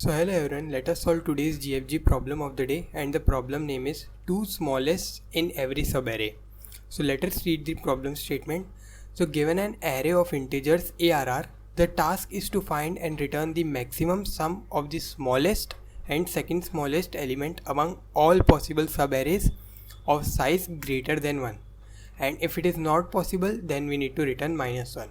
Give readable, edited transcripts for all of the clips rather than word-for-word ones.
So hello everyone, let us solve today's GFG problem of the day, and the problem name is 2 smallest in every subarray. So let us read the problem statement. So given an array of integers ARR, the task is to find and return the maximum sum of the smallest and second smallest element among all possible subarrays of size greater than 1. And if it is not possible, then we need to return -1.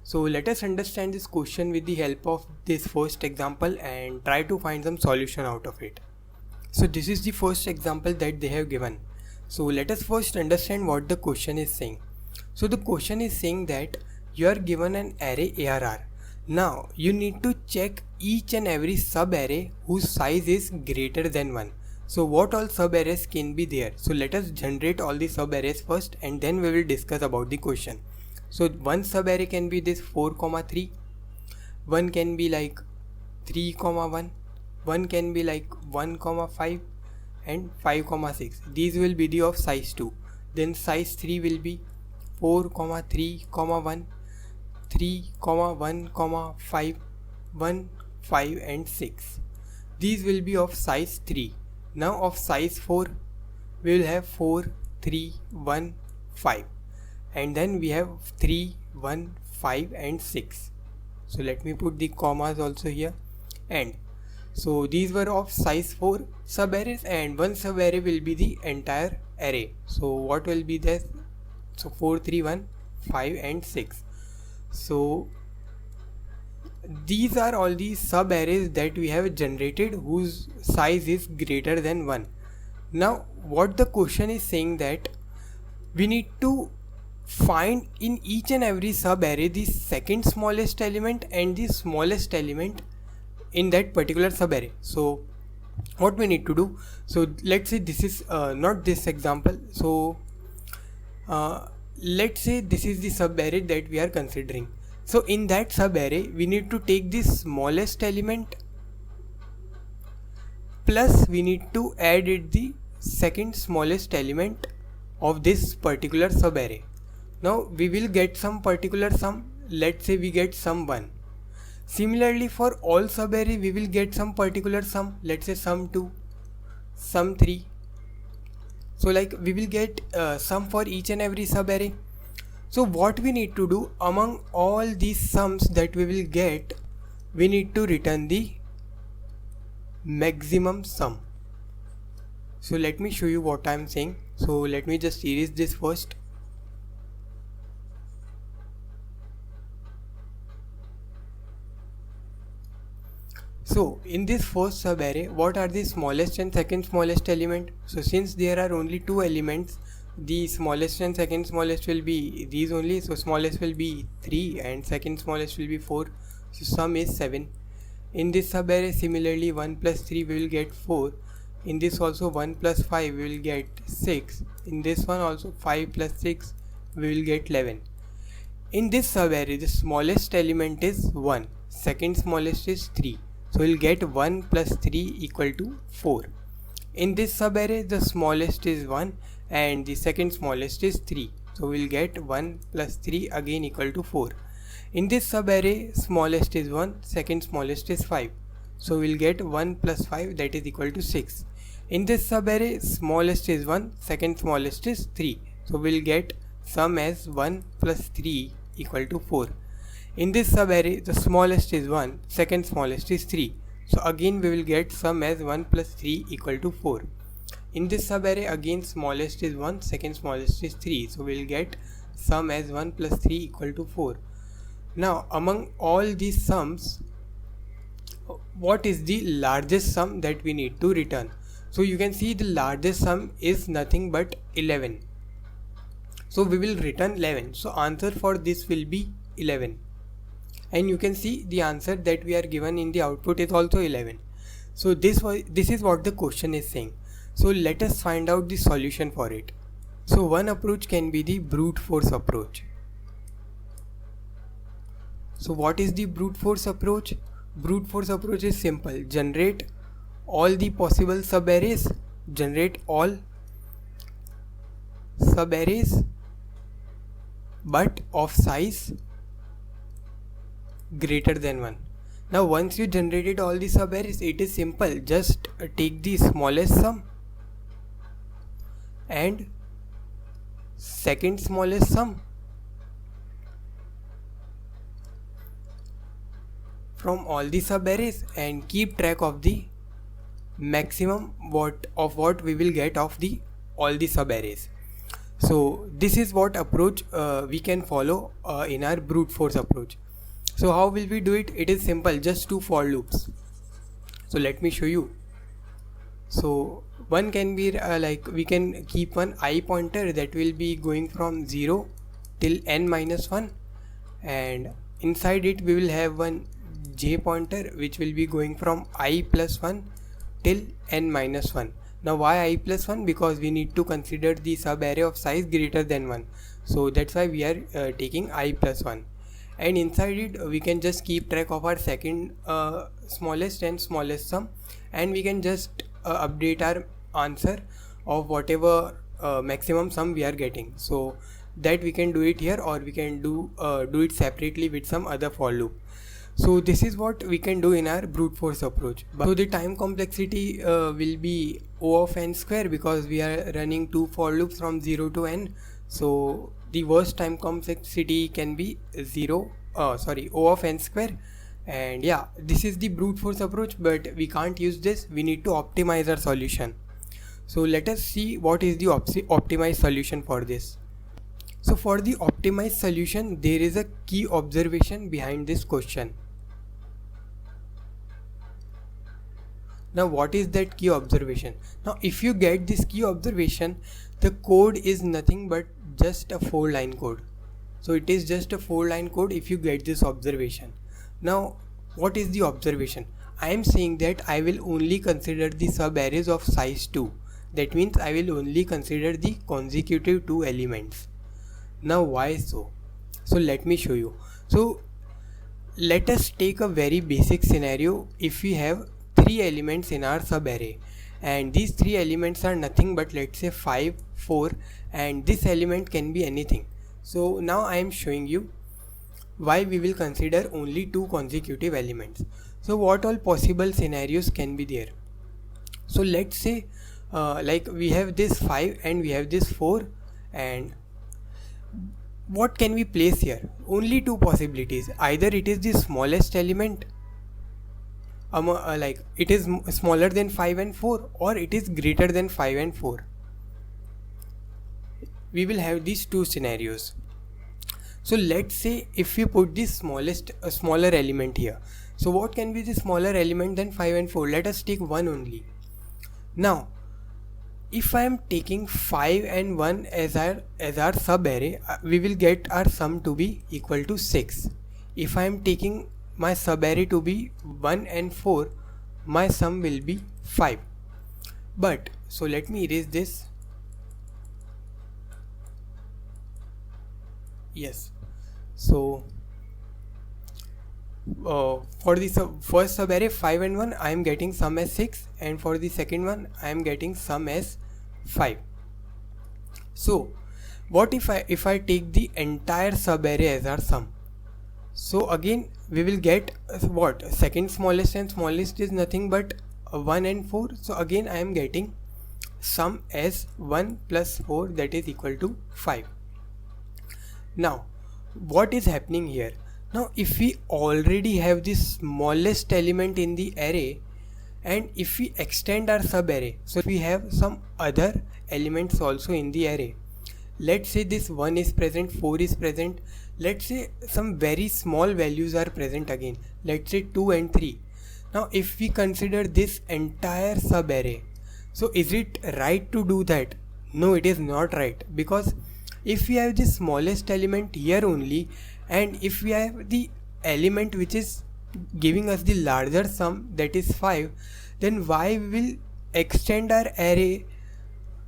So let us understand this question with the help of this first example and try to find some solution out of it. So this is the first example that they have given. So let us first understand what the question is saying. So the question is saying that you are given an array ARR. Now you need to check each and every subarray whose size is greater than 1. So what all subarrays can be there? So let us generate all the subarrays first and then we will discuss about the question. So one subarray can be this 4,3, one can be like 3,1, one can be like 1,5 and 5,6. These will be the of size 2. Then size 3 will be 4,3,1, 3,1,5, 1, 5 and 6. These will be of size 3. Now of size 4 we will have 4, 3, 1, 5. And then we have 3, 1, 5 and 6. So let me put the commas also here. And so these were of size 4 subarrays, and one subarray will be the entire array. So what will be this? So 4, 3, 1, 5 and 6. So these are all the subarrays that we have generated whose size is greater than 1. Now what the question is saying that we need to find in each and every subarray the second smallest element and the smallest element in that particular subarray. So what we need to do, so let's say this is not this example, so let's say this is the subarray that we are considering. So in that subarray we need to take the smallest element plus we need to add it the second smallest element of this particular subarray. Now we will get some particular sum. Let's say we get sum 1. Similarly for all subarray we will get some particular sum. Let's say sum 2, sum 3. So like we will get sum for each and every subarray. So what we need to do, among all these sums that we will get, we need to return the maximum sum. So let me show you what I am saying. So let me just erase this first. So in this first subarray, what are the smallest and second smallest element? So since there are only two elements, the smallest and second smallest will be these only. So smallest will be 3 and second smallest will be 4. So sum is 7. In this subarray similarly 1 plus 3 we will get 4. In this also 1 plus 5 we will get 6. In this one also 5 plus 6 we will get 11. In this subarray the smallest element is 1. Second smallest is 3. So we'll get 1 plus 3 equal to 4. In this subarray the smallest is 1 and the second smallest is 3. So we'll get 1 plus 3 again equal to 4. In this subarray smallest is 1, second smallest is 5. So we'll get 1 plus 5, that is equal to 6. In this subarray smallest is 1, second smallest is 3. So we'll get sum as 1 plus 3 equal to 4. In this subarray the smallest is 1, second smallest is 3. So again we will get sum as 1 plus 3 equal to 4. In this subarray again smallest is 1, second smallest is 3. So we will get sum as 1 plus 3 equal to 4. Now among all these sums, what is the largest sum that we need to return? So you can see the largest sum is nothing but 11. So we will return 11. So answer for this will be 11. And you can see the answer that we are given in the output is also 11. So this is what the question is saying. So let us find out the solution for it. So one approach can be the brute force approach. So what is the brute force approach? Brute force approach is simple. Generate all the possible subarrays. Generate all subarrays but of size greater than 1. Now once you generated all the subarrays, it is simple, just take the smallest sum and second smallest sum from all the subarrays and keep track of the maximum what we will get of the all the subarrays. So this is what approach we can follow in our brute force approach. So how will we do it? It is simple, just two for loops. So let me show you. So one can be like we can keep one I pointer that will be going from 0 till n minus 1, and inside it we will have one j pointer which will be going from I plus 1 till n minus 1. Now why I plus 1? Because we need to consider the subarray of size greater than 1. So that's why we are taking I plus 1. And inside it we can just keep track of our second smallest and smallest sum, and we can just update our answer of whatever maximum sum we are getting. So that we can do it here, or we can do it separately with some other for loop. So this is what we can do in our brute force approach. So the time complexity will be O of n square, because we are running two for loops from 0 to n. So the worst time complexity can be O of n square. And yeah, this is the brute force approach, but we can't use this. We need to optimize our solution. So let us see what is the optimized solution for this. So for the optimized solution, there is a key observation behind this question. Now what is that key observation? Now if you get this key observation, the code is nothing but just a 4-line code. So it is just a 4-line code if you get this observation. Now what is the observation? I am saying that I will only consider the subarrays of size 2. That means I will only consider the consecutive 2 elements. Now why so? So let me show you. So let us take a very basic scenario. If we have 3 elements in our subarray, and these 3 elements are nothing but, let's say, 5, 4, and this element can be anything. So now I am showing you why we will consider only 2 consecutive elements. So what all possible scenarios can be there? So let's say like we have this 5 and we have this 4, and what can we place here? Only 2 possibilities. Either it is the smallest element, like it is smaller than 5 and 4, or it is greater than 5 and 4. We will have these 2 scenarios. So let's say if we put the smaller element here. So what can be the smaller element than 5 and 4? Let us take 1 only. Now if I am taking 5 and 1 as our subarray, we will get our sum to be equal to 6. If I am taking my subarray to be 1 and 4, my sum will be 5. But so let me erase this. Yes. So for the first subarray 5 and 1, I am getting sum as 6, and for the second one I am getting sum as 5. So what if I take the entire subarray as our sum? So again we will get what? Second smallest, and smallest is nothing but 1 and 4. So again I am getting sum as 1 plus 4, that is equal to 5. Now what is happening here? Now if we already have the smallest element in the array, and if we extend our subarray, so we have some other elements also in the array. Let's say this 1 is present, 4 is present, let's say some very small values are present again, let's say 2 and 3. Now if we consider this entire subarray, so is it right to do that? No, it is not right, because if we have the smallest element here only, and if we have the element which is giving us the larger sum, that is 5, then why we will extend our array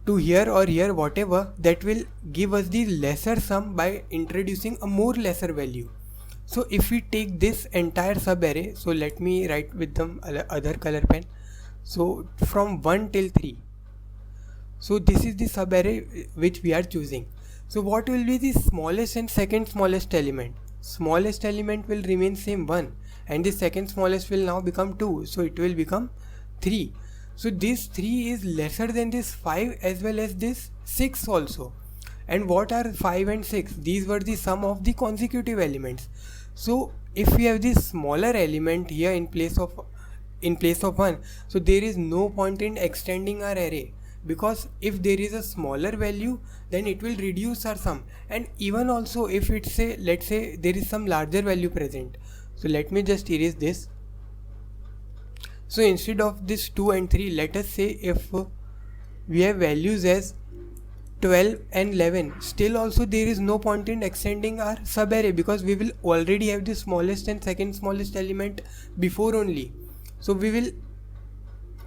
to here or here, whatever, that will give us the lesser sum by introducing a more lesser value. So if we take this entire subarray, so let me write with them other color pen. So from 1 till 3, so this is the subarray which we are choosing. So what will be the smallest and second smallest element? Smallest element will remain same 1, and the second smallest will now become 2, so it will become 3. So this 3 is lesser than this 5 as well as this 6 also. And what are 5 and 6? These were the sum of the consecutive elements. So if we have this smaller element here in place of 1, so there is no point in extending our array, because if there is a smaller value then it will reduce our sum. And even also if it's let's say there is some larger value present, so let me just erase this. So instead of this 2 and 3, let us say if we have values as 12 and 11, still also there is no point in extending our subarray, because we will already have the smallest and second smallest element before only. So we will,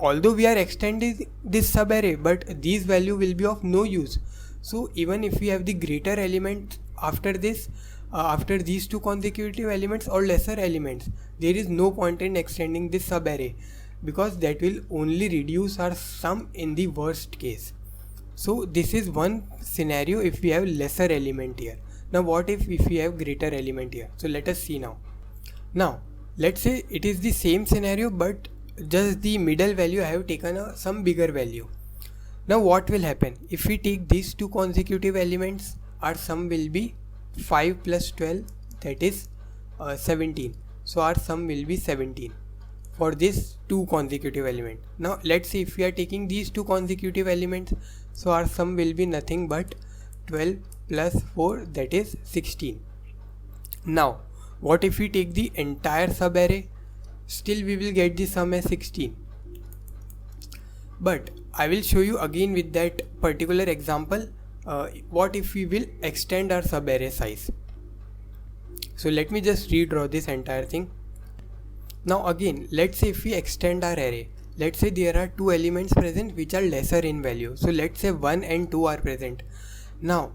although we are extending this subarray, but these value will be of no use. So even if we have the greater element after this, after these two consecutive elements or lesser elements, there is no point in extending this subarray, because that will only reduce our sum in the worst case. So this is one scenario if we have lesser element here. Now what if we have greater element here? So let us see now. Now let's say it is the same scenario, but just the middle value I have taken some bigger value. Now what will happen? If we take these two consecutive elements, our sum will be 5 plus 12, that is 17. So our sum will be 17 for this two consecutive element. Now let's see if we are taking these two consecutive elements, so our sum will be nothing but 12 plus 4, that is 16. Now what if we take the entire subarray? Still we will get the sum as 16. But I will show you again with that particular example what if we will extend our subarray size. So let me just redraw this entire thing. Now again, let's say if we extend our array, let's say there are two elements present which are lesser in value. So let's say 1 and 2 are present. Now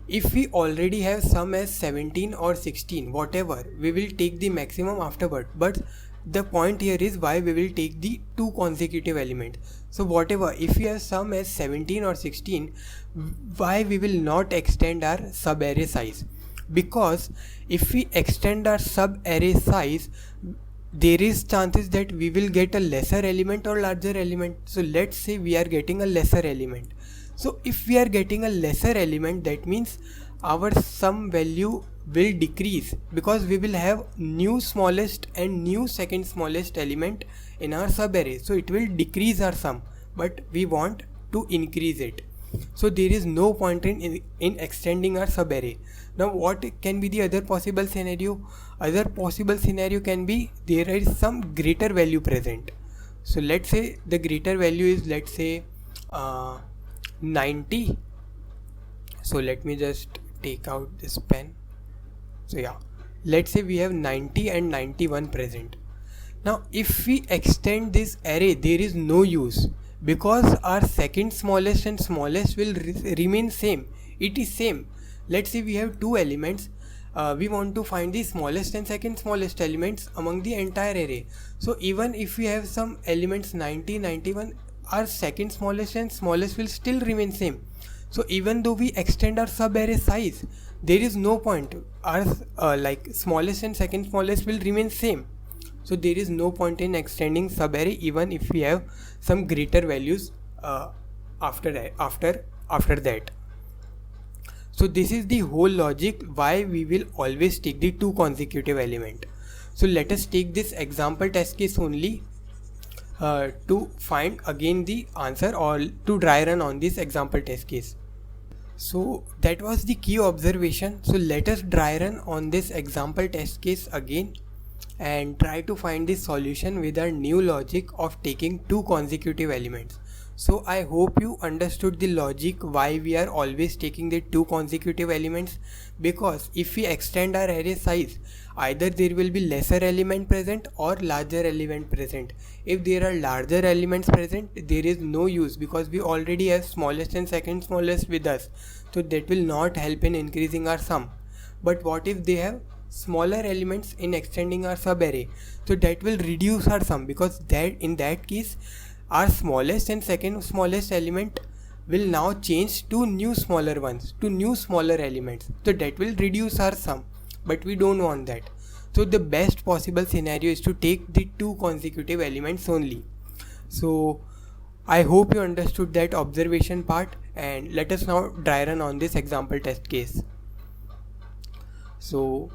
if we already have sum as 17 or 16, whatever, we will take the maximum afterward. But the point here is why we will take the two consecutive elements. So whatever, if we have sum as 17 or 16, why we will not extend our subarray size? Because if we extend our subarray size, there is chances that we will get a lesser element or larger element. So let's say we are getting a lesser element. So if we are getting a lesser element, that means our sum value will decrease, because we will have new smallest and new second smallest element in our subarray. So it will decrease our sum, but we want to increase it. So there is no point in extending our subarray. Now what can be the other possible scenario? Other possible scenario can be there is some greater value present. So let's say the greater value is, let's say 90. So let me just take out this pen. So yeah, let's say we have 90 and 91 present. Now if we extend this array, there is no use, because our second smallest and smallest will remain same. It is same. Let's say we have two elements. We want to find the smallest and second smallest elements among the entire array. So even if we have some elements 90, 91, our second smallest and smallest will still remain same. So even though we extend our subarray size, there is no point. Our like smallest and second smallest will remain same. So there is no point in extending subarray even if we have some greater values after that. So this is the whole logic why we will always take the two consecutive element. So let us take this example test case only to find again the answer, or to dry run on this example test case. So that was the key observation. So let us dry run on this example test case again and try to find the solution with our new logic of taking two consecutive elements. So I hope you understood the logic why we are always taking the two consecutive elements, because if we extend our array size, either there will be lesser element present or larger element present. If there are larger elements present, there is no use, because we already have smallest and second smallest with us, so that will not help in increasing our sum. But what if they have smaller elements in extending our subarray? So that will reduce our sum, because that in that case our smallest and second smallest element will now change to new smaller ones, to new smaller elements. So that will reduce our sum, but we don't want that. So the best possible scenario is to take the two consecutive elements only. So I hope you understood that observation part, and let us now dry run on this example test case. So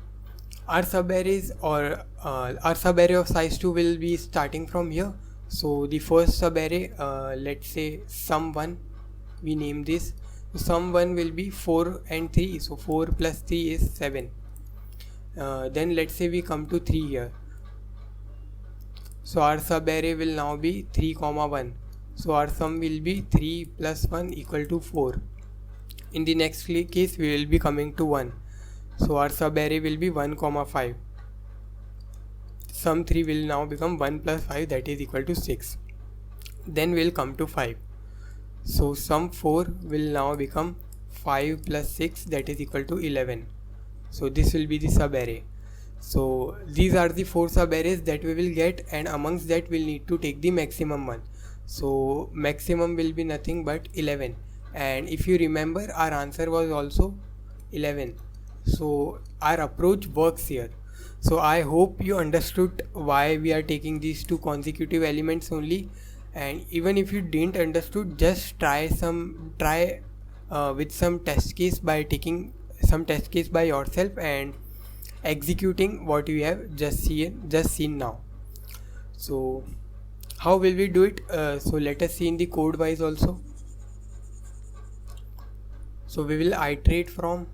our subarrays our subarray of size 2 will be starting from here. So the first subarray, let's say sum1, we name this. Sum1 will be 4 and 3, so 4 plus 3 is 7. Then let's say we come to 3 here. So our subarray will now be 3 comma 1. So our sum will be 3 plus 1 equal to 4. In the next case we will be coming to 1. So our subarray will be 1 comma 5. Sum 3 will now become 1 plus 5, that is equal to 6. Then we'll come to 5. So sum 4 will now become 5 plus 6, that is equal to 11. So this will be the subarray. So these are the 4 subarrays that we will get, and amongst that we'll need to take the maximum one. So maximum will be nothing but 11, and if you remember our answer was also 11. So our approach works here. So I hope you understood why we are taking these two consecutive elements only, and even if you didn't understood, just try with some test case by taking some test case by yourself and executing what you have just seen now. So how will we do it? So let us see in the code wise also. So we will iterate from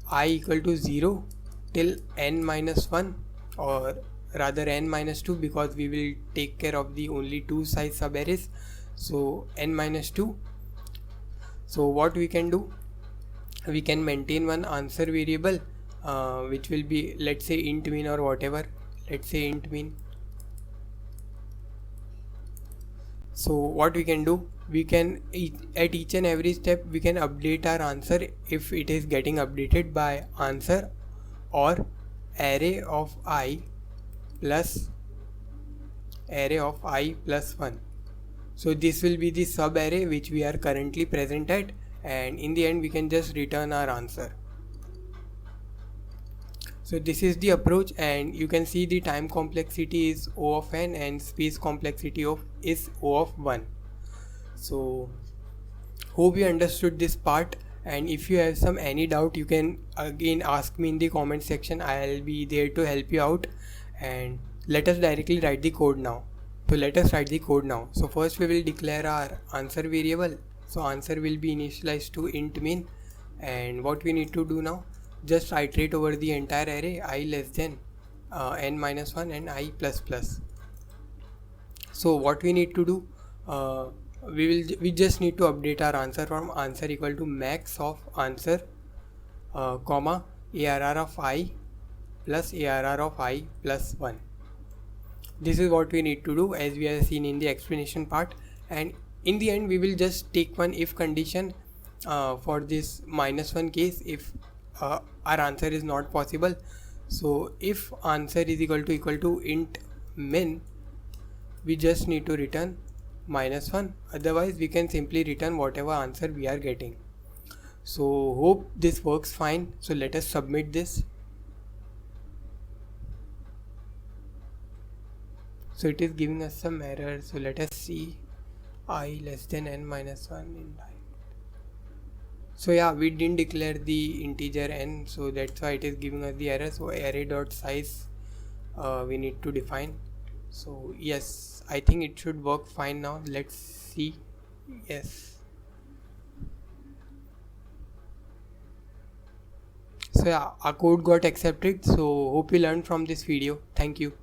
I equal to 0 till n minus 1, or rather n minus 2, because we will take care of the only two size subarrays. So n minus 2. So what we can do, we can maintain one answer variable which will be, let's say, int min or whatever. Let's say int min. So what we can do, we can at each and every step we can update our answer if it is getting updated by answer or array of I plus 1. So this will be the sub array which we are currently present at, and in the end we can just return our answer. So this is the approach, and you can see the time complexity is O of n and space complexity is O of 1. So hope you understood this part, and if you have any doubt you can again ask me in the comment section. I'll be there to help you out, and let us directly write the code now. So let us write the code now. So first we will declare our answer variable. So answer will be initialized to int min, and what we need to do now, just iterate over the entire array I less than n minus 1 and I plus plus. So what we need to do, we just need to update our answer from answer equal to max of answer comma arr of I plus arr of I plus 1. This is what we need to do, as we have seen in the explanation part, and in the end we will just take one if condition for this -1 case if our answer is not possible. So if answer is equal to int min, we just need to return -1, otherwise we can simply return whatever answer we are getting. So hope this works fine. So let us submit this. So it is giving us some error, so let us see I less than n minus 1 in line. So yeah, we didn't declare the integer n, so that's why it is giving us the error. So array dot size we need to define. So yes, I think it should work fine now. Let's see. Yes. So yeah, our code got accepted. So hope you learned from this video. Thank you.